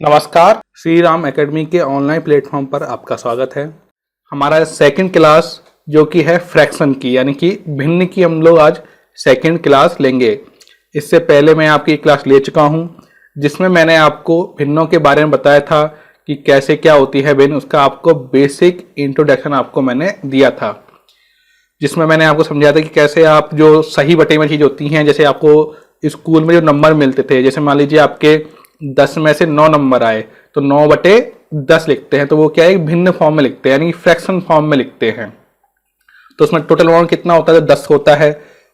नमस्कार, श्री राम एकेडमी के online platform पर आपका स्वागत है। हमारा सेकंड क्लास जो कि है फ्रैक्शन की यानी कि भिन्न की हम लोग आज सेकंड क्लास लेंगे। इससे पहले मैं आपकी क्लास ले चुका हूं जिसमें मैंने आपको भिन्नों के बारे में बताया था कि कैसे क्या होती है भिन्न। उसका आपको बेसिक इंट्रोडक्शन आपको मैंने दिया था, जिसमें मैंने आपको समझाया था कि कैसे आप जो सही बटे में चीज़ होती हैं, जैसे आपको स्कूल में जो नंबर मिलते थे, जैसे मान लीजिए आपके 10 में से 9 नंबर आए तो 9/10 लिखते हैं, तो वो क्या है, भिन्न फॉर्म में लिखते हैं यानी फ्रैक्शन फॉर्म में लिखते हैं। तो उसमें टोटल अमाउंट कितना होता है, 10 होता है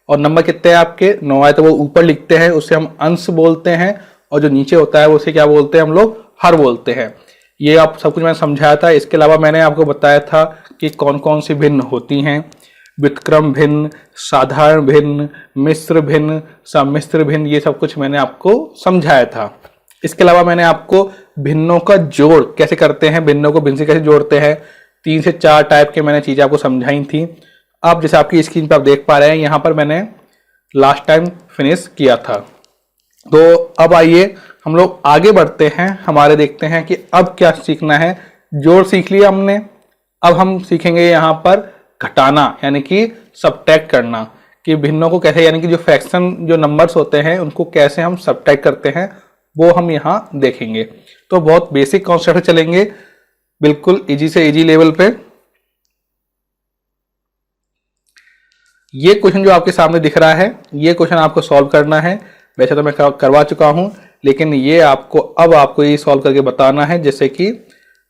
और नंबर कितने हैं आपके 9 आए तो वो ऊपर लिखते हैं, उससे हम अंश बोलते हैं, और जो नीचे होता है उसे क्या बोलते हैं हम लोग, हर बोलते हैं। ये आप सब कुछ मैंने समझाया था। इसके अलावा मैंने आपको बताया था कि कौन कौन सी भिन्न होती हैं, व्युत्क्रम भिन्न, साधारण भिन्न, मिश्र भिन्न, सम्मिश्र भिन्न, ये सब कुछ मैंने आपको समझाया था। इसके अलावा मैंने आपको भिन्नों का जोड़ कैसे करते हैं, भिन्नों को भिन्न से कैसे जोड़ते हैं, 3 से 4 टाइप के मैंने चीजें आपको समझाई थी। अब जैसे आपकी स्क्रीन पर आप देख पा रहे हैं, यहां पर मैंने लास्ट टाइम फिनिश किया था। तो अब आइए हम लोग आगे बढ़ते हैं, हमारे देखते हैं कि अब क्या सीखना है। जोड़ सीख लिया हमने, अब हम सीखेंगे यहां पर घटाना यानी कि सबट्रैक्ट करना, कि भिन्नों को कैसे, यानी कि जो फ्रैक्शन जो नंबर्स होते हैं उनको कैसे हम सबट्रैक्ट करते हैं वो हम यहां देखेंगे। तो बहुत बेसिक कॉन्सेप्ट चलेंगे, बिल्कुल इजी से इजी लेवल पे। ये क्वेश्चन जो आपके सामने दिख रहा है, ये क्वेश्चन आपको सॉल्व करना है। वैसे तो मैं करवा चुका हूं, लेकिन ये आपको ये सॉल्व करके बताना है, जैसे कि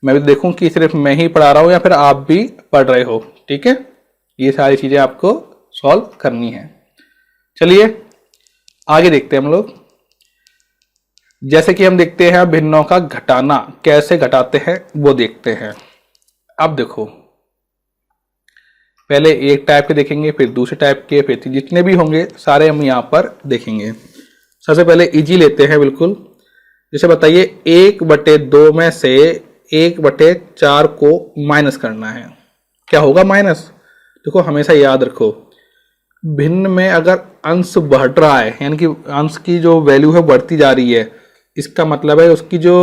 मैं भी देखूं कि सिर्फ मैं ही पढ़ा रहा हूं या फिर आप भी पढ़ रहे हो। ठीक है, ये सारी चीजें आपको सॉल्व करनी है। चलिए आगे देखते हैं हम लोग। जैसे कि हम देखते हैं भिन्नों का घटाना कैसे घटाते हैं वो देखते हैं। अब देखो, पहले एक टाइप के देखेंगे, फिर दूसरे टाइप के, फिर जितने भी होंगे सारे हम यहां पर देखेंगे। सबसे पहले इजी लेते हैं बिल्कुल। जैसे बताइए 1/2 में से 1/4 को माइनस करना है, क्या होगा माइनस। देखो हमेशा याद रखो, भिन्न में अगर अंश बढ़ रहा है यानी कि अंश की जो वैल्यू है बढ़ती जा रही है, इसका मतलब है उसकी जो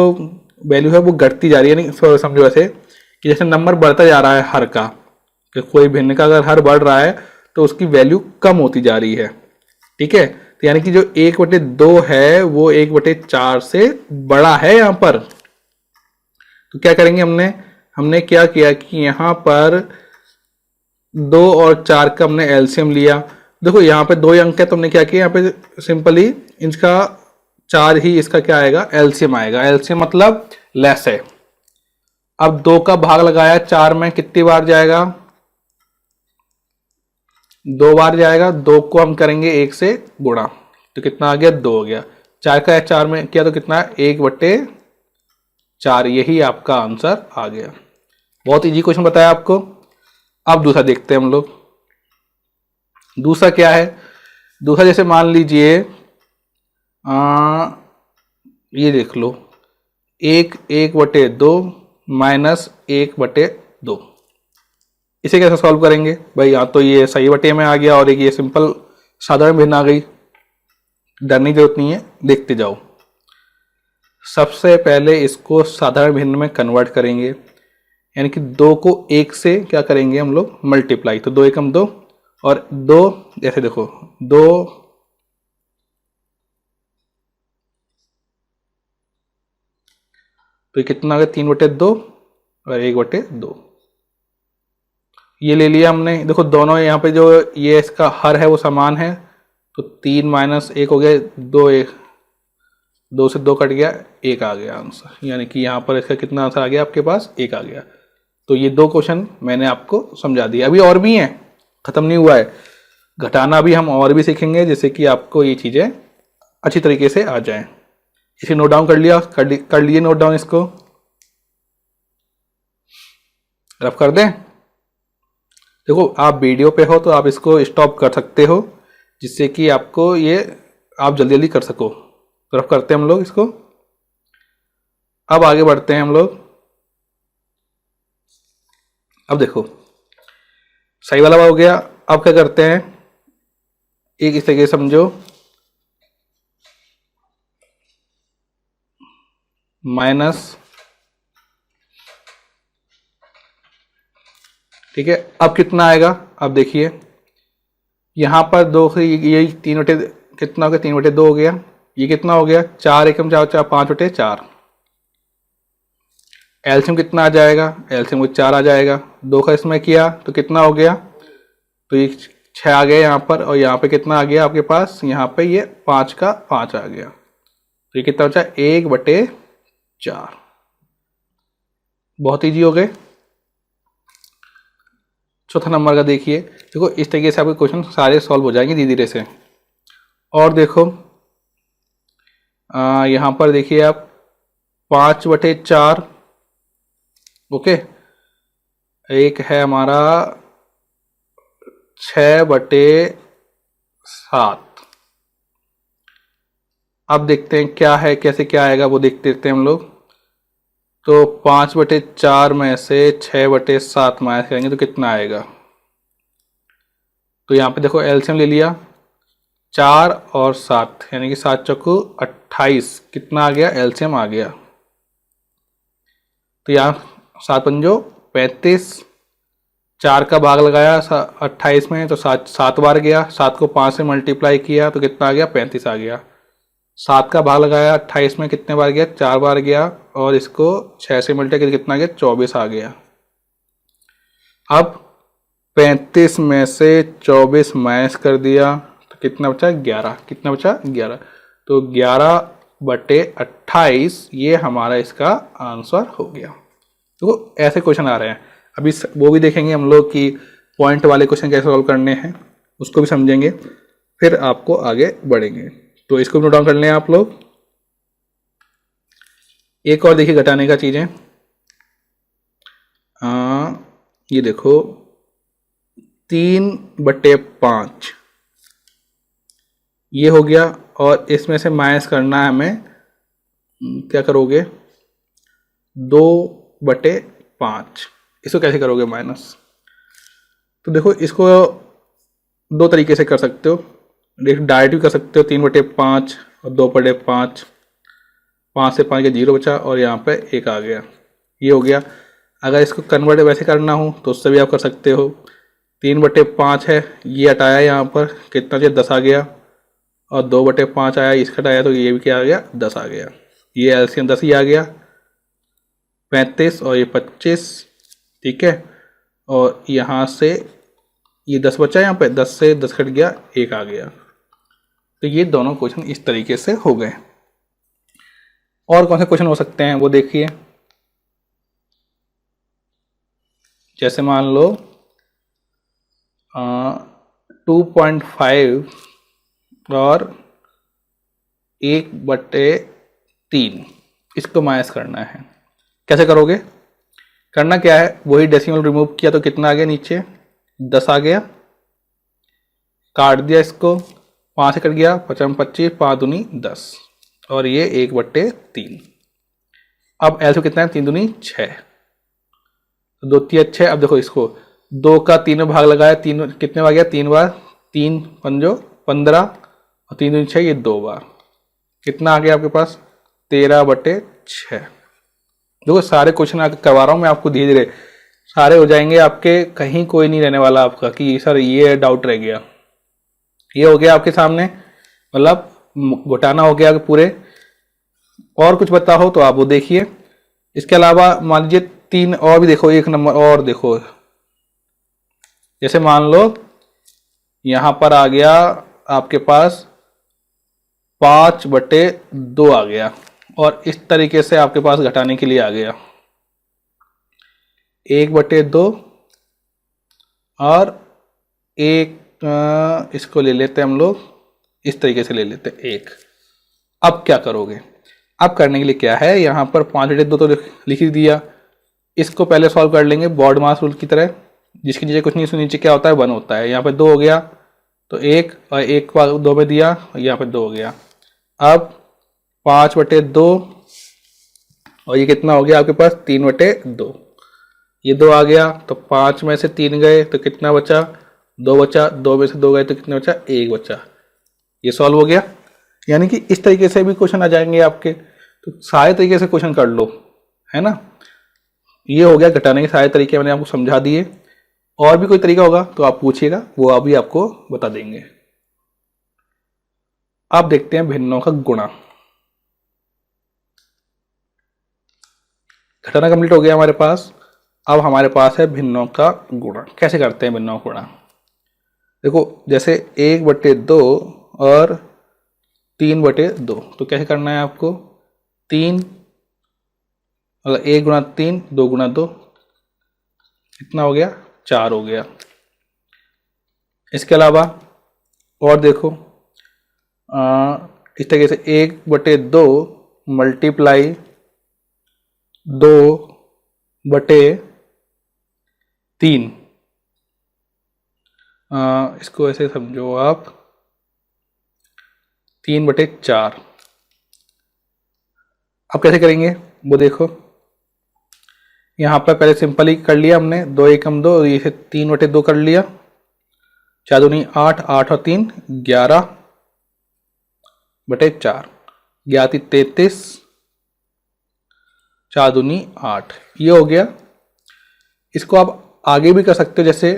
वैल्यू है वो घटती जा रही है। यानी समझो ऐसे कि जैसे नंबर बढ़ता जा रहा है हर का, कि कोई भिन्न का अगर हर बढ़ रहा है तो उसकी वैल्यू कम होती जा रही है। ठीक है, तो यानी कि जो 1/2 है वो 1/4 से बड़ा है यहां पर। तो क्या करेंगे, हमने क्या किया कि यहां पर 2 और 4 का हमने एलसीएम लिया। देखो यहाँ पे 2 अंक है, तो हमने क्या किया, यहाँ पे सिंपली इसका 4 ही इसका क्या आएगा, एलसीएम आएगा। एलसीएम मतलब लेस है। अब 2 का भाग लगाया 4 में, कितनी बार जाएगा, 2 बार जाएगा। 2 को हम करेंगे 1 से गुणा, तो कितना आ गया, 2 हो गया। 4 का 4 में किया तो कितना, 1/4। यही आपका आंसर आ गया। बहुत इजी क्वेश्चन बताया आपको। अब दूसरा देखते हैं हम लोग। दूसरा क्या है, दूसरा जैसे मान लीजिए ये देख लो, 1/2 माइनस 1/2। इसे कैसे सॉल्व करेंगे भाई, यहाँ तो ये सही बटे में आ गया और एक ये सिंपल साधारण भिन्न आ गई। डरने की जरूरत नहीं है, देखते जाओ। सबसे पहले इसको साधारण भिन्न में कन्वर्ट करेंगे, यानी कि 2 को 1 से क्या करेंगे हम लोग, मल्टीप्लाई। तो 2 एकम 2 और 2, जैसे देखो 2 तो ये कितना आ गया, 3/2 और 1/2 ये ले लिया हमने। देखो दोनों यहाँ पे जो ये इसका हर है वो समान है, तो 3 माइनस 1 हो गया 2, 2 से 2 कट गया, 1 आ गया आंसर। यानी कि यहाँ पर इसका कितना आंसर आ गया आपके पास, 1 आ गया। तो ये 2 क्वेश्चन मैंने आपको समझा दिया। अभी और भी हैं, खत्म नहीं हुआ है। घटाना भी हम और भी सीखेंगे, जिससे कि आपको ये चीजें अच्छी तरीके से आ जाएं। इसे नोट डाउन कर लिया, कर लिए नोट डाउन, इसको रफ कर दें। देखो आप वीडियो पे हो तो आप इसको स्टॉप कर सकते हो, जिससे कि आपको ये आप जल्दी जल्दी कर सको। तो रफ करते हैं हम लोग इसको। अब आगे बढ़ते हैं हम लोग। अब देखो सही वाला हो गया। अब क्या करते हैं, एक इस तरीके समझो, माइनस, ठीक है। अब कितना आएगा, अब देखिए यहाँ पर दो से ये 3/, कितना हो गया, 3/2 हो गया। ये कितना हो गया, 4 एकम 4 4 5/4। एलसीएम कितना आ जाएगा, एलसीएम को 4 आ जाएगा। 2 का इसमें किया तो कितना हो गया, तो ये 6 आ गया यहाँ पर, और यहाँ पे कितना आ गया आपके पास, यहाँ पे ये 5 का 5 आ गया। तो ये कितना बचा, 1/4। बहुत ईजी हो गए। चौथा नंबर का देखिए, देखो इस तरीके से आपके क्वेश्चन सारे सॉल्व हो जाएंगे धीरे धीरे से। और देखो यहाँ पर देखिए आप 5/4, ओके। एक है हमारा 6/7। अब देखते हैं क्या है, कैसे क्या आएगा वो देखते रहते हैं हम लोग। तो 5/4 में से 6/7 माइनस करेंगे तो कितना आएगा। तो यहाँ पे देखो एलसीएम ले लिया, 4 और 7 यानी कि 7 चौको 28, कितना आ गया, एलसीएम आ गया। तो यहाँ 7 पंजो 35, 4 का भाग लगाया 28 में तो 7 बार गया, 7 को 5 से मल्टीप्लाई किया तो कितना आ गया, 35 आ गया। 7 का भाग लगाया 28 में, कितने बार गया, 4 बार गया, और इसको 6 से मल्टीप्लाई किया कितना आ गया, 24 आ गया। अब 35 में से 24 माइनस कर दिया तो कितना बचा, 11। कितना बचा, 11। तो 11/28 ये हमारा इसका आंसर हो गया। तो ऐसे क्वेश्चन आ रहे हैं। अभी वो भी देखेंगे हम लोग कि पॉइंट वाले क्वेश्चन कैसे सॉल्व करने हैं, उसको भी समझेंगे, फिर आपको आगे बढ़ेंगे। तो इसको भी नोट डाउन कर लें आप लोग। एक और देखिए घटाने का चीज़ें, ये देखो 3/5 ये हो गया, और इसमें से माइनस करना है हमें, क्या करोगे, 2/5। इसको कैसे करोगे माइनस, तो देखो इसको 2 तरीके से कर सकते हो। डायरेक्ट भी कर सकते हो, 3/5 और 2/5, 5 से 5 के 0 बचा, और यहाँ पे 1 आ गया, ये हो गया। अगर इसको कन्वर्ट वैसे करना हो तो उससे भी आप कर सकते हो। 3/5 है, ये हटाया यहाँ पर, कितना चाहिए, 10 आ गया, और 2/5 आया, इसका हटाया तो ये भी क्या आ गया, 10 आ गया। ये एलसीएम 10 ही आ गया, 35 और ये 25, ठीक है। और यहाँ से ये 10 बचा, यहाँ पे 10 से 10 कट गया, 1 आ गया। तो ये दोनों क्वेश्चन इस तरीके से हो गए। और कौन से क्वेश्चन हो सकते हैं वो देखिए, जैसे मान लो 2.5 और 1/3, इसको माइनस करना है। कैसे करोगे, करना क्या है, वही डेसिमल रिमूव किया तो कितना आ गया, नीचे 10 आ गया, काट दिया इसको, 5 से कट गया, 55 25, 5 दूनी 10, और ये 1/3। अब एलसीएम कितना है, 3 दूनी 6, 2 3 6। अब देखो इसको 2 का 3 भाग लगाया, 3 कितने बार गया, 3 बार, 3 पंजो 15, और 3 दूनी 6, ये 2 बार, कितना आ गया आपके पास, 13/6। देखो सारे क्वेश्चन करवा रहा हूँ मैं आपको, धीरे धीरे सारे हो जाएंगे आपके, कहीं कोई नहीं रहने वाला आपका कि सर ये डाउट रह गया। ये हो गया आपके सामने, मतलब घटाना हो गया पूरे। और कुछ बता हो तो आप वो देखिए। इसके अलावा मान लीजिए 3 और भी देखो, एक नंबर और देखो, जैसे मान लो यहां पर आ गया आपके पास 5/2 आ गया, और इस तरीके से आपके पास घटाने के लिए आ गया 1/2, और एक इसको ले लेते हैं हम लोग, इस तरीके से ले लेते हैं 1। अब क्या करोगे, अब करने के लिए क्या है, यहाँ पर 5/2 तो लिख ही दिया, इसको पहले सॉल्व कर लेंगे बॉड मास रूल की तरह, जिसके नीचे कुछ नहीं, उसके नीचे क्या होता है, 1 होता है। यहाँ पे 2 हो गया तो 1, और 1 को 2 में दिया, यहाँ पे 2 हो गया। अब 5/2, और ये कितना हो गया आपके पास, 3/2, ये 2 आ गया, तो 5 में से 3 गए तो कितना बचा, 2 बचा, 2 में से 2 गए तो कितना बचा, 1 बचा। ये सॉल्व हो गया। यानी कि इस तरीके से भी क्वेश्चन आ जाएंगे आपके। तो सारे तरीके से क्वेश्चन कर लो, है ना। ये हो गया घटाने के सारे तरीके, मैंने आपको समझा दिए। और भी कोई तरीका होगा तो आप पूछिएगा, वो अभी आपको बता देंगे। आप देखते हैं भिन्नों का गुणा। घटाना कंप्लीट हो गया हमारे पास। अब हमारे पास है भिन्नों का गुणा। कैसे करते हैं भिन्नों का गुणा? देखो, जैसे 1/2 और 3/2, तो कैसे करना है आपको? 3 मतलब 1 गुणा 3, 2 गुणा 2, कितना हो गया? 4 हो गया। इसके अलावा और देखो, इस तरीके से 1/2 मल्टीप्लाई 2/3, इसको ऐसे समझो आप 3/4। अब कैसे करेंगे वो देखो, यहाँ पर पहले सिंपल ही कर लिया हमने, 2 एकम 2, इसे 3/2 कर लिया। 4 दूनी 8, 8 और 3 11/4, 11 33, 4 दूनी 8, ये हो गया। इसको आप आगे भी कर सकते हो, जैसे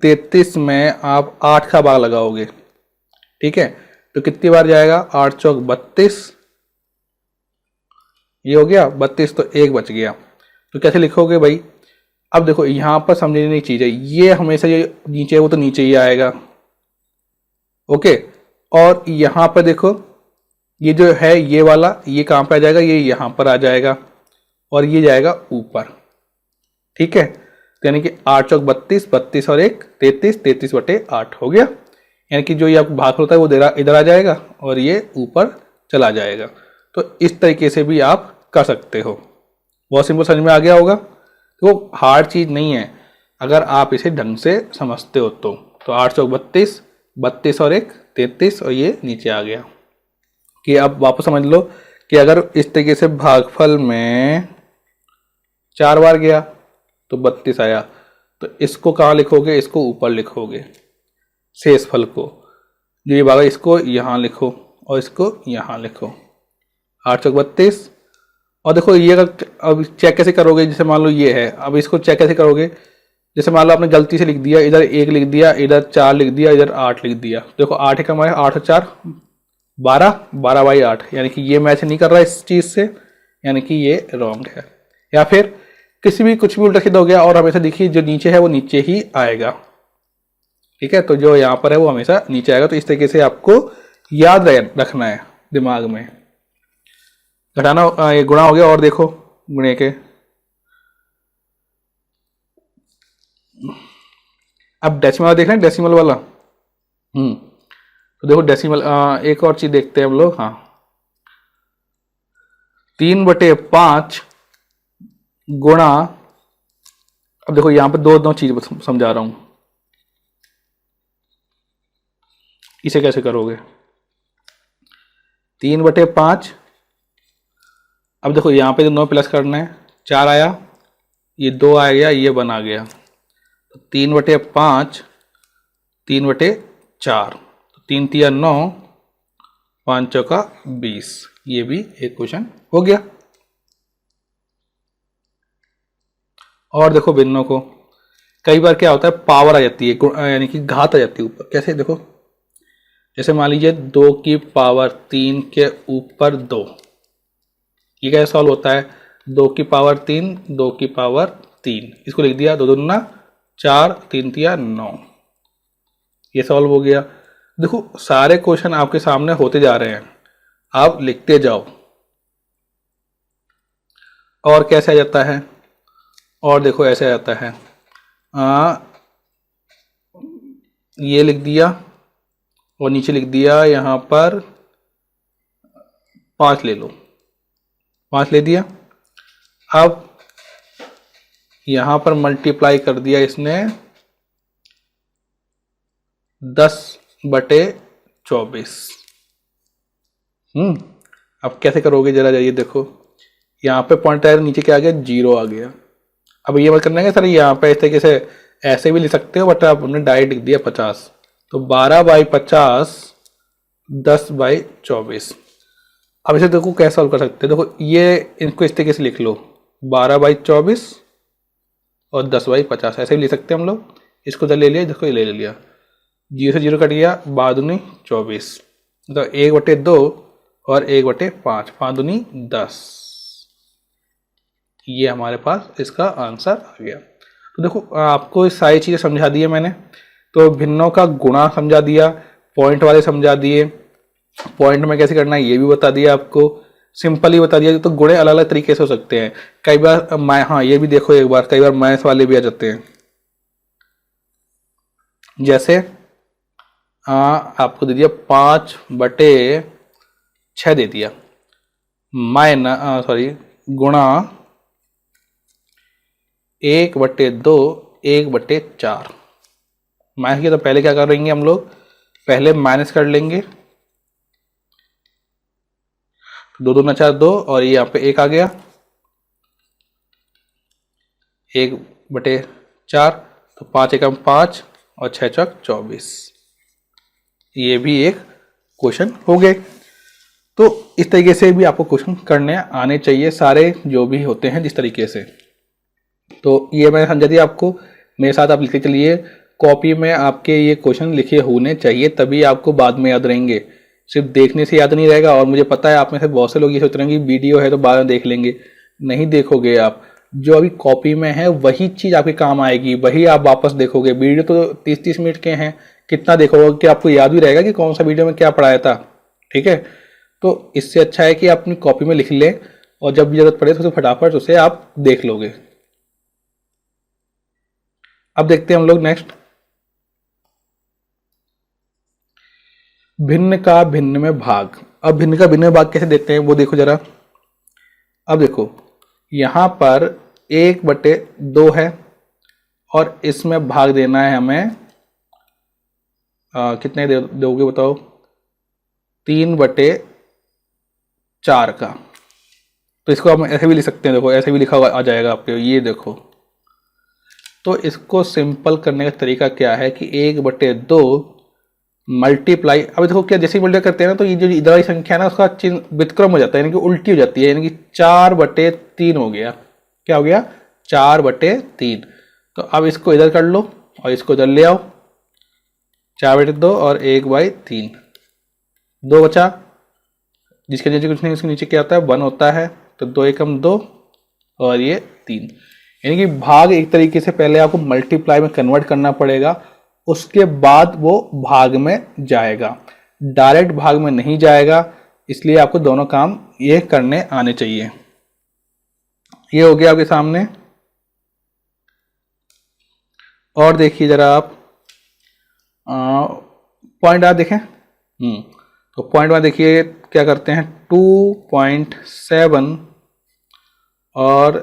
33 में आप 8 का भाग लगाओगे, ठीक है, तो कितनी बार जाएगा? 8 चौक 32, ये हो गया 32, तो 1 बच गया। तो कैसे लिखोगे भाई? अब देखो यहां पर समझने की चीज है, ये हमेशा ये नीचे है वो तो नीचे ही आएगा, ओके। और यहां पर देखो, ये जो है ये वाला, ये कहां पे आ जाएगा? ये यहां पर आ जाएगा, और ये जाएगा ऊपर, ठीक है। तो यानी कि 8 चौक 32, 32 और 1 33, 33/8 हो गया। यानी कि जो ये आपको भाग होता है वो इधर आ जाएगा और ये ऊपर चला जाएगा। तो इस तरीके से भी आप कर सकते हो। बहुत सिंपल, समझ में आ गया होगा। तो हार्ड चीज नहीं है अगर आप इसे ढंग से समझते हो तो 8 चौक 32, 32 और 1 33, और ये नीचे आ गया। कि आप वापस समझ लो कि अगर इस तरीके से भागफल में 4 बार गया तो 32 आया, तो इसको कहाँ लिखोगे? इसको ऊपर लिखोगे, शेष फल को, जो ये भागा इसको यहाँ लिखो और इसको यहाँ लिखो, 8 चौक 32। और देखो ये अगर अब चेक कैसे करोगे? जैसे मान लो ये है, अब इसको चेक कैसे करोगे? जैसे मान लो आपने गलती से लिख दिया, इधर 1 लिख दिया, इधर 4 लिख दिया, इधर 8 लिख दिया। देखो 8 कम है, 8 और 4 12, 12/8, यानी कि ये मैच नहीं कर रहा इस चीज से, यानी कि ये रॉन्ग है। या फिर किसी भी कुछ भी उल्टा सीधा हो गया, और हमेशा देखिए जो नीचे है वो नीचे ही आएगा, ठीक है। तो जो यहाँ पर है वो हमेशा नीचे आएगा। तो इस तरीके से आपको याद रखना है दिमाग में। घटाना ये गुणा हो गया। और देखो गुणे के, अब डेसिमल देख रहे हैं, डेसिमल वाला। तो देखो डेसिमल, एक और चीज देखते हैं हम लोग। हाँ, 3/5 गुणा, अब देखो यहां पे दो चीज समझा रहा हूं, इसे कैसे करोगे? 3/5, अब देखो यहां पे 9 प्लस करना है, 4 आया, ये 2 आ गया, ये 1 आ गया, तो 3/5 3/4, तो 3 तिया 9, 5 चौका 20, ये भी एक क्वेश्चन हो गया। और देखो भिन्नों को कई बार क्या होता है, पावर आ जाती है, यानी कि घात आ जाती है ऊपर। कैसे? देखो जैसे मान लीजिए 2 की पावर 3 के ऊपर 2, ये कैसे सॉल्व होता है? 2 की पावर 3, 2 की पावर 3, इसको लिख दिया 2 दूना 4, 3 तिया 9, ये सॉल्व हो गया। देखो सारे क्वेश्चन आपके सामने होते जा रहे हैं, आप लिखते जाओ। और कैसे आ जाता है? और देखो ऐसे आ जाता है, ये लिख दिया और नीचे लिख दिया यहां पर 5 ले लो, 5 ले दिया। अब यहां पर मल्टीप्लाई कर दिया इसने 10/24। अब कैसे करोगे जरा जाइए देखो, यहाँ पे पॉइंट आया, नीचे क्या आ गया? 0 आ गया। अब ये मत करना है सर यहाँ पे इस तरीके से ऐसे भी लिख सकते हो, बट आप हमने डायरेक्ट लिख दिया 50, तो 12/50 10/24। अब इसे देखो कैसे सॉल्व कर सकते हैं। देखो ये इनको इस तरीके से लिख लो, 12/24 और 10/50 ऐसे भी ले सकते हैं हम लोग। इसको इधर ले लिया, देखो ये ले लिया, 0 से 0 कट गया, 12×24 तो 1/2 और 1/5, 5×2 10। ये हमारे पास इसका आंसर आ गया। तो देखो आपको सारी चीज़ें समझा दी है मैंने। तो भिन्नों का गुणा समझा दिया, पॉइंट वाले समझा दिए, पॉइंट में कैसे करना है ये भी बता दिया आपको, सिंपल ही बता दिया। तो गुणे अलग अलग तरीके से हो सकते हैं। कई बार हाँ ये भी देखो एक बार, कई बार मैथ वाले भी आ जाते हैं। जैसे आपको दे दिया 5/6 दे दिया, गुणा 1/2 1/4। माइनस किया तो पहले क्या करेंगे हम लोग, पहले माइनस कर लेंगे, 2 2 4 2 और ये यहाँ पे 1 आ गया, 1/4 तो 5 एकम 5 और 6 चौक 24। ये भी एक क्वेश्चन हो गए। तो इस तरीके से भी आपको क्वेश्चन करने आने चाहिए सारे जो भी होते हैं जिस तरीके से। तो ये मैंने समझा दिया आपको, मेरे साथ आप लिखते चलिए। कॉपी में आपके ये क्वेश्चन लिखे होने चाहिए, तभी आपको बाद में याद रहेंगे। सिर्फ देखने से याद नहीं रहेगा। और मुझे पता है आप में से बहुत से लोग ये सोच रहे हैं कि वीडियो है तो बाद में देख लेंगे, नहीं देखोगे आप। जो अभी कॉपी में है वही चीज़ आपके काम आएगी, वही आप वापस देखोगे। वीडियो तो 30-30 मिनट के हैं, कितना देखोगे कि आपको याद भी रहेगा कि कौन सा वीडियो में क्या पढ़ाया था। ठीक है, तो इससे अच्छा है कि आप अपनी कॉपी में लिख लें और जब भी जरूरत पड़े तो फटाफट उसे आप देख लोगे। अब देखते हैं हम लोग नेक्स्ट, भिन्न का भिन्न में भाग। अब भिन्न का भिन्न में भाग कैसे देते हैं वो देखो जरा। अब देखो यहां पर 1/2 है और इसमें भाग देना है हमें कितने दोगे बताओ, 3/4 का। तो इसको हम ऐसे भी लिख सकते हैं, देखो ऐसे भी लिखा हुआ आ जाएगा आपके, ये देखो। तो इसको सिंपल करने का तरीका क्या है कि 1/2 मल्टीप्लाई, अब देखो क्या जैसे ही मल्टीप्लाई करते हैं ना तो ये जो इधर वाली संख्या है ना उसका चिन्ह विक्रम हो जाता है, यानी कि उल्टी हो जाती है, यानी कि 4/3 हो गया। क्या हो गया, 4/3। तो अब इसको इधर कर लो और इसको इधर ले आओ, 4/2 और 1/3, 2 बचा, जिसके नीचे कुछ नहीं, उसके नीचे क्या होता है 1 होता है। तो 2 एकम 2 और ये 3, यानी कि भाग एक तरीके से पहले आपको मल्टीप्लाई में कन्वर्ट करना पड़ेगा, उसके बाद वो भाग में जाएगा, डायरेक्ट भाग में नहीं जाएगा। इसलिए आपको दोनों काम ये करने आने चाहिए। ये हो गया आपके सामने। और देखिए जरा आप पॉइंट आप देखें, तो पॉइंट में देखिए क्या करते हैं, 2.7 और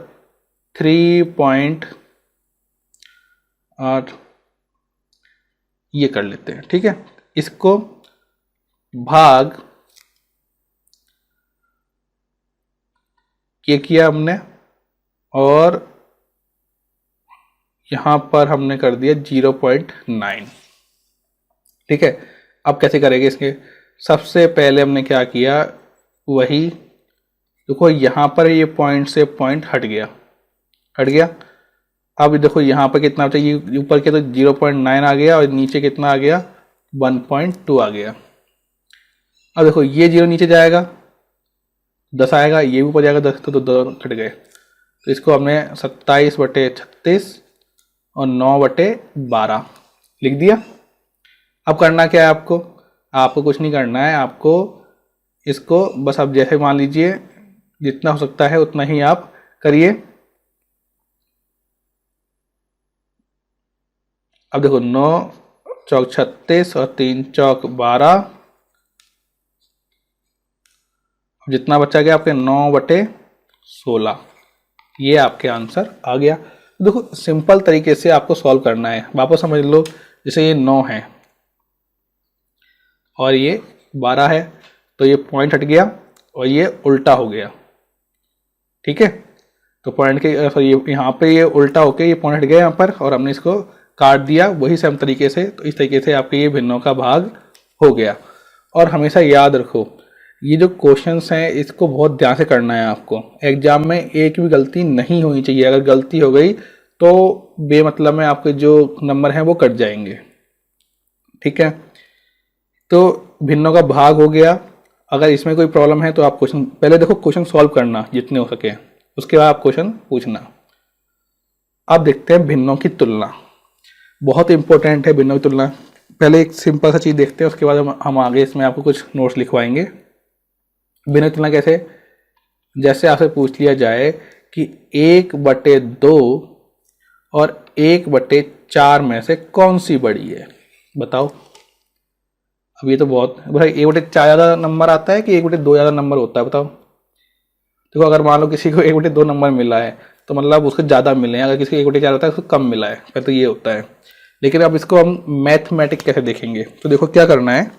3.8 ये कर लेते हैं। ठीक है, इसको भाग ये किया हमने और यहां पर हमने कर दिया 0.9। ठीक है, अब कैसे करेंगे इसके, सबसे पहले हमने क्या किया, वही देखो यहां पर ये पॉइंट से पॉइंट हट गया, हट गया। अब देखो यहाँ पर कितना चाहिए, ऊपर के तो 0.9 आ गया और नीचे कितना आ गया, 1.2 आ गया। अब देखो ये 0 नीचे जाएगा, 10 आएगा, ये भी ऊपर जाएगा 10, तो 2 कट गए। तो इसको हमने 27/36 और 9/12 लिख दिया। अब करना क्या है आपको, आपको कुछ नहीं करना है, आपको इसको बस आप जैसे मान लीजिए जितना हो सकता है उतना ही आप करिए। अब देखो 9 चौक 36 और 3 चौक 12, जितना बचा गया आपके 9/16, ये आपके आंसर आ गया। देखो सिंपल तरीके से आपको सॉल्व करना है, वापस समझ लो। जैसे ये 9 है और ये 12 है, तो ये पॉइंट हट गया और ये उल्टा हो गया। ठीक है, तो पॉइंट के यहाँ पे ये उल्टा होके ये पॉइंट हट गया यहाँ पर और हमने इसको काट दिया वही सेम तरीके से। तो इस तरीके से आपके ये भिन्नों का भाग हो गया। और हमेशा याद रखो, ये जो क्वेश्चंस हैं इसको बहुत ध्यान से करना है आपको। एग्जाम में एक भी गलती नहीं होनी चाहिए। अगर गलती हो गई तो बेमतलब में आपके जो नंबर हैं वो कट जाएंगे। ठीक है, तो भिन्नों का भाग हो गया। अगर इसमें कोई प्रॉब्लम है तो आप क्वेश्चन पहले देखो, क्वेश्चन सॉल्व करना जितने हो सके, उसके बाद आप क्वेश्चन पूछना। अब देखते हैं भिन्नों की तुलना। बहुत इंपॉर्टेंट है भिन्नों की तुलना। पहले एक सिंपल सा चीज़ देखते हैं, उसके बाद हम आगे इसमें आपको कुछ नोट्स लिखवाएंगे। भिन्न तुलना कैसे? जैसे आपसे पूछ लिया जाए कि 1/2 और 1/4 में से कौन सी बड़ी है, बताओ। अब ये तो बहुत भाई, 1/4 ज़्यादा नंबर आता है कि 1/2 ज़्यादा नंबर होता है, बताओ। देखो, अगर मान लो किसी को 1/2 नंबर मिला है तो मतलब उसको ज़्यादा मिले हैं, अगर किसी को 1/4 होता है उसको कम मिला है, फिर तो ये होता है। लेकिन अब इसको हम मैथमेटिक कैसे देखेंगे, तो देखो क्या करना है।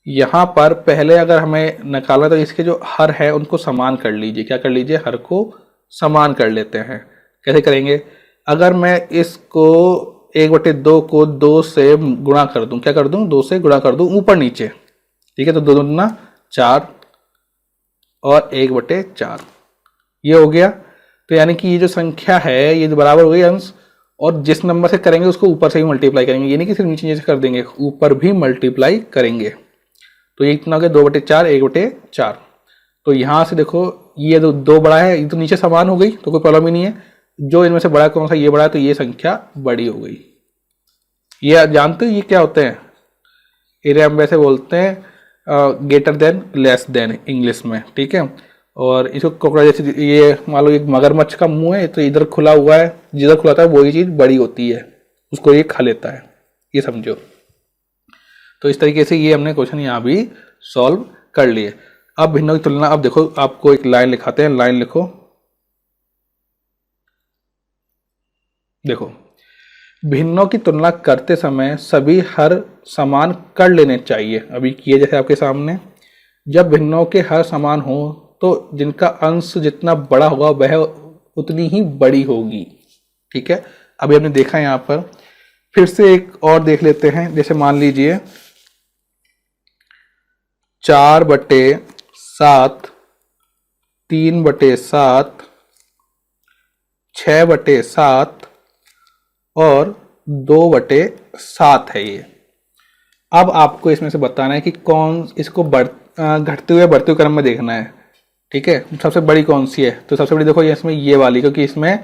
यहाँ पर पहले अगर हमें निकालना है तो इसके जो हर है उनको समान कर लीजिए। क्या कर लीजिए? हर को समान कर लेते हैं। कैसे करेंगे? अगर मैं इसको 1/2 को 2 से गुणा कर दूं, क्या कर दूं? 2 से गुणा कर दूं ऊपर नीचे। ठीक है, तो 2 दूना 4 और 1/4 ये हो गया। तो यानी कि ये जो संख्या है ये बराबर हो गई अंश, और जिस नंबर से करेंगे उसको ऊपर से ही मल्टीप्लाई करेंगे। ये नहीं कि सिर्फ नीचे नीचे कर देंगे, ऊपर भी मल्टीप्लाई करेंगे। तो ये कितना हो गया? 2/4 1/4। तो यहाँ से देखो ये 2 बड़ा है, ये तो नीचे समान हो गई तो कोई प्रॉब्लम ही नहीं है। जो इनमें से बड़ा कौन सा? ये बड़ा है, तो ये संख्या बड़ी हो गई। ये जानते हो ये क्या होते हैं? इन्हें हम वैसे बोलते हैं greater than less than English में। ठीक है, और इसको कोकड़ा जैसे, ये मान लो एक मगरमच्छ का मुंह है तो इधर खुला हुआ है, जिधर खुला था वही चीज बड़ी होती है, उसको ये खा लेता है, ये समझो। तो इस तरीके से ये हमने क्वेश्चन यहाँ भी सॉल्व कर लिए। अब भिन्नों की तुलना, अब देखो आपको एक लाइन लिखाते हैं, लाइन लिखो। देखो, भिन्नों की तुलना करते समय सभी हर समान कर लेने चाहिए। अभी किए जैसे आपके सामने। जब भिन्नों के हर समान हो तो जिनका अंश जितना बड़ा होगा वह उतनी ही बड़ी होगी। ठीक है, अभी हमने देखा यहाँ पर, फिर से एक और देख लेते हैं। जैसे मान लीजिए 4/7, 3/7, 6/7 और 2/7 है ये। अब आपको इसमें से बताना है कि कौन, इसको घटते हुए बढ़ते हुए क्रम में देखना है। ठीक है, सबसे बड़ी कौन सी है? तो सबसे बड़ी देखो ये इसमें ये वाली, क्योंकि इसमें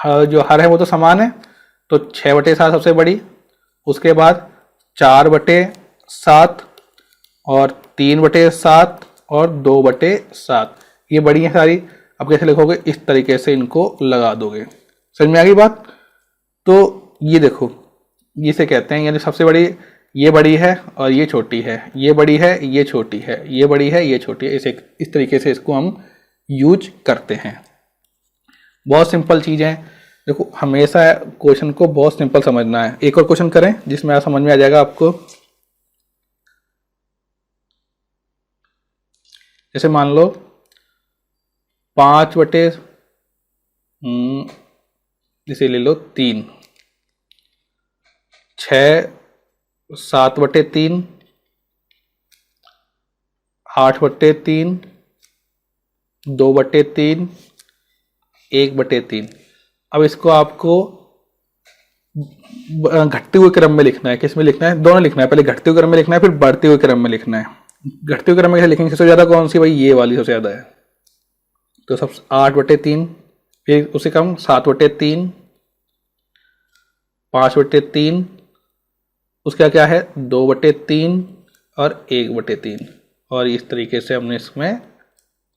जो हर है वो तो समान है, तो 6/7 सबसे बड़ी, उसके बाद 4/7 और 3/7 और 2/7, ये बड़ी है सारी। अब कैसे लिखोगे? इस तरीके से इनको लगा दोगे। समझ में आ गई बात? तो ये देखो, इसे कहते हैं, यानी सबसे बड़ी ये बड़ी है और ये छोटी है, ये बड़ी है, ये छोटी है, ये बड़ी है, ये छोटी है। इस तरीके से इसको हम यूज करते हैं। बहुत सिंपल चीज़ है। देखो, हमेशा क्वेश्चन को बहुत सिंपल समझना है। एक और क्वेश्चन करें जिसमें आप समझ में आ जाएगा आपको। जैसे मान लो 5 बटे जैसे ले लो 3, 6 7/3, 8/3, 2/3, 1/3। अब इसको आपको घटते हुए क्रम में लिखना है। किस में लिखना है? दोनों लिखना है। पहले घटते हुए क्रम में लिखना है, फिर बढ़ते हुए क्रम में लिखना है। घटते हुए क्रम में कैसे लिखेंगे? सबसे ज्यादा कौन सी? भाई ये वाली सबसे ज्यादा है, तो सब 8/3, फिर उसे कम 7/3, 5/3, उसका क्या है 2/3 और 1/3, और इस तरीके से हमने इसमें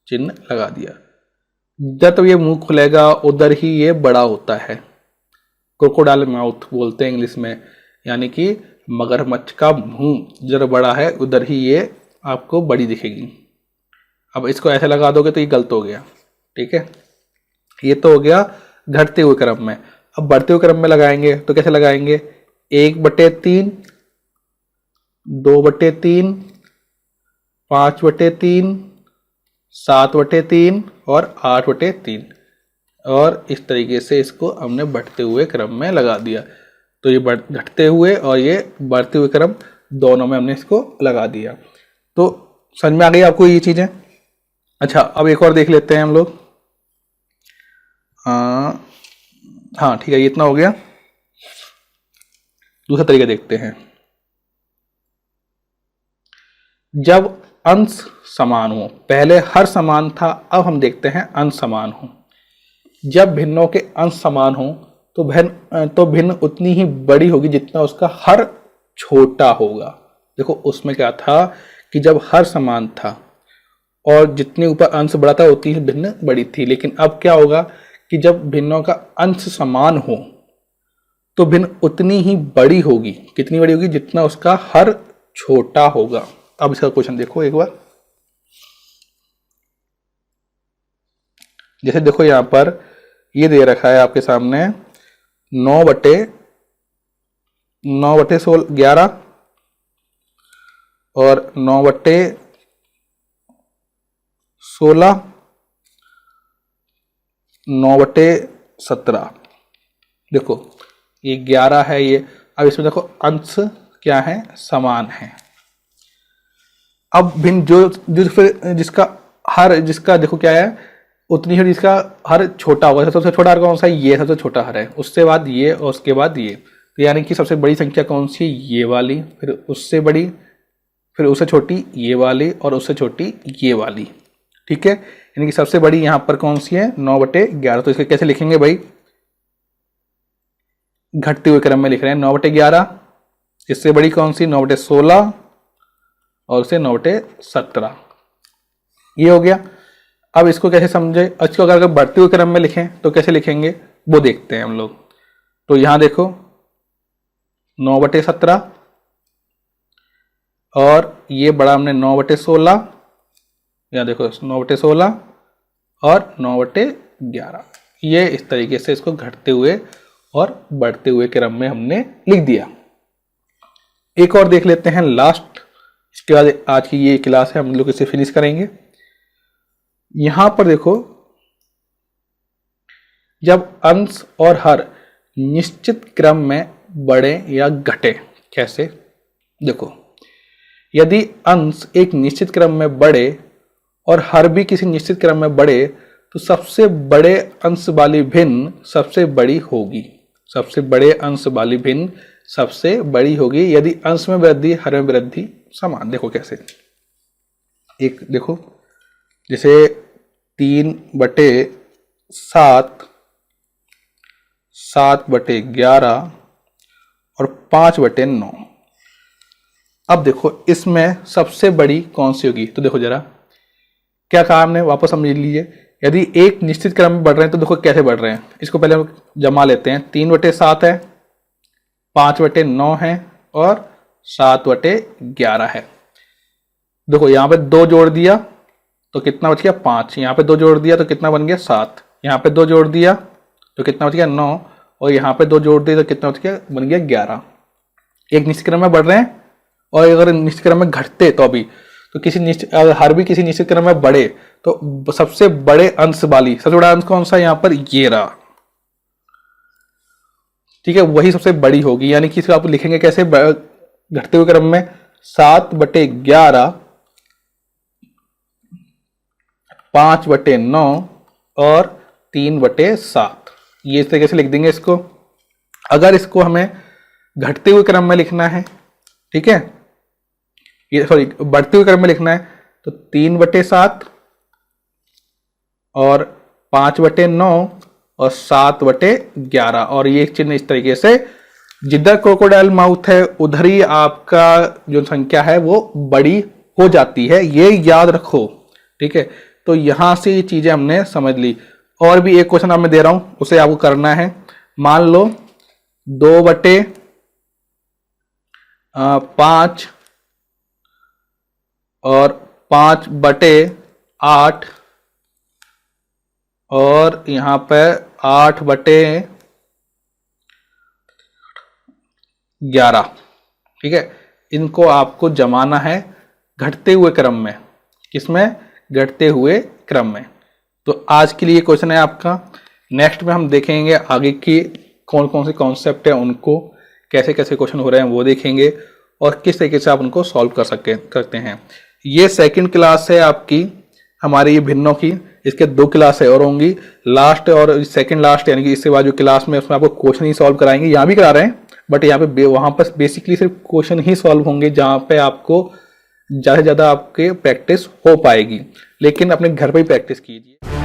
चिन्ह लगा दिया। जब तक ये मुंह खुलेगा उधर ही ये बड़ा होता है। क्रोकोडाइल माउथ बोलते हैं इंग्लिश में, यानी कि मगरमच्छ का मुंह जरा बड़ा है उधर ही ये आपको बड़ी दिखेगी। अब इसको ऐसे लगा दोगे तो ये गलत हो गया। ठीक है, ये तो हो गया घटते हुए क्रम में। अब बढ़ते हुए क्रम में लगाएंगे तो कैसे लगाएंगे? 1/3, 2/3, 5/3, 7/3 और 8/3, और इस तरीके से इसको हमने बढ़ते हुए क्रम में लगा दिया। तो ये घटते हुए और ये बढ़ते हुए क्रम दोनों में हमने इसको लगा दिया। तो समझ में आ गई आपको ये चीजें। अच्छा, अब एक और देख लेते हैं हम लोग। हाँ ठीक है, ये इतना हो गया। दूसरा तरीका देखते हैं। जब अंश समान हो, पहले हर समान था, अब हम देखते हैं अंश समान हो। जब भिन्नों के अंश समान हो तो भिन्न उतनी ही बड़ी होगी जितना उसका हर छोटा होगा। देखो उसमें क्या था कि जब हर समान था और जितने ऊपर अंश बड़ा था उतनी ही भिन्न बड़ी थी, लेकिन अब क्या होगा कि जब भिन्नों का अंश समान हो तो भिन्न उतनी ही बड़ी होगी। कितनी बड़ी होगी? जितना उसका हर छोटा होगा। अब इसका क्वेश्चन देखो एक बार। जैसे देखो यहां पर ये दे रखा है आपके सामने 9/11 और 9/16, 9/17। देखो ये 11 है ये। अब इसमें देखो अंश क्या है? समान है। अब भिन्न जो फिर जिसका देखो क्या है, उतनी ही जिसका हर छोटा होगा। सबसे छोटा हर कौन सा है? ये सबसे छोटा हर है। उसके बाद ये और उसके बाद ये। तो यानी कि सबसे बड़ी संख्या कौन सी है? ये वाली, फिर उससे बड़ी, फिर उससे छोटी ये वाली, और उससे छोटी ये वाली। ठीक है, यानी कि सबसे बड़ी यहां पर कौन सी है? 9/11। तो इसको कैसे लिखेंगे भाई? घटते हुए क्रम में लिख रहे हैं 9/11। इससे बड़ी कौन सी? 9/16 और उससे 9/17। ये हो गया। अब इसको कैसे समझे? इसको अगर बढ़ते हुए क्रम में लिखें तो कैसे लिखेंगे वो देखते हैं हम लोग। तो यहां देखो 9/17 और ये बड़ा हमने 9/16। यहां देखो 9/16 और 9/11। ये इस तरीके से इसको घटते हुए और बढ़ते हुए क्रम में हमने लिख दिया। एक और देख लेते हैं लास्ट, इसके बाद आज की ये क्लास है, हम लोग इसे फिनिश करेंगे। यहां पर देखो जब अंश और हर निश्चित क्रम में बढ़े या घटे। कैसे? देखो यदि अंश एक निश्चित क्रम में बढ़े और हर भी किसी निश्चित क्रम में बढ़े तो सबसे बड़े अंश वाली भिन्न सबसे बड़ी होगी। सबसे बड़े अंश वाली भिन्न सबसे बड़ी होगी यदि अंश में वृद्धि हर में वृद्धि समान। देखो कैसे, एक देखो जैसे 3/7, 7/11 और 5/9। अब देखो इसमें सबसे बड़ी कौन सी होगी? तो देखो जरा क्या कहा हमने, वापस समझ लीजिए। यदि एक निश्चित क्रम में बढ़ रहे हैं तो देखो कैसे बढ़ रहे हैं। इसको पहले हम जमा लेते हैं। 3/7 है, 5/9 है और 7/11 है। देखो यहां पे 2 जोड़ दिया तो कितना बच गया? 5। यहां पे 2 जोड़ दिया तो कितना बन गया? 7। यहां पे 2 जोड़ दिया तो कितना बच गया? 9। और यहां पे 2 जोड़ दिया तो कितना बच गया? बन गया 11। एक निश्चित क्रम में बढ़ रहे हैं और अगर निश्चित क्रम में घटते तो अभी तो अगर हर भी किसी निश्चित क्रम में बढ़े तो सबसे बड़े अंश वाली, सबसे बड़ा अंश कौन सा है? यहां पर ये रहा। ठीक है, वही सबसे बड़ी होगी। यानी कि इसको आप लिखेंगे कैसे घटते हुए क्रम में? 7/11, 5/9 और 3/7। ये इस तरीके से लिख देंगे इसको। अगर इसको हमें घटते हुए क्रम में लिखना है, ठीक है, ये सॉरी बढ़ते हुए क्रम में लिखना है, तो 3/7 और 5/9 और 7/11। और ये चिन्ह इस तरीके से, जिधर क्रोकोडाइल माउथ है उधर ही आपका जो संख्या है वो बड़ी हो जाती है। ये याद रखो। ठीक है, तो यहां से ये चीजें हमने समझ ली। और भी एक क्वेश्चन मैं दे रहा हूं, उसे आपको करना है। मान लो 2/5 और 5/8 और यहां पर 8/11। ठीक है, इनको आपको जमाना है घटते हुए क्रम में। किसमें? घटते हुए क्रम में। तो आज के लिए क्वेश्चन है आपका। नेक्स्ट में हम देखेंगे आगे की कौन कौन से कॉन्सेप्ट है, उनको कैसे कैसे क्वेश्चन हो रहे हैं वो देखेंगे और किस तरीके से आप उनको सॉल्व करते हैं। ये सेकंड क्लास है आपकी हमारी ये भिन्नों की। इसके 2 क्लास और होंगी, लास्ट और सेकंड लास्ट, यानी कि इसके बाद जो क्लास में उसमें आपको क्वेश्चन ही सॉल्व कराएंगे। यहाँ भी करा रहे हैं बट यहाँ पे वहाँ पर बेसिकली सिर्फ क्वेश्चन ही सॉल्व होंगे, जहाँ पे आपको ज़्यादा से ज़्यादा आपके प्रैक्टिस हो पाएगी। लेकिन अपने घर पे ही प्रैक्टिस कीजिए।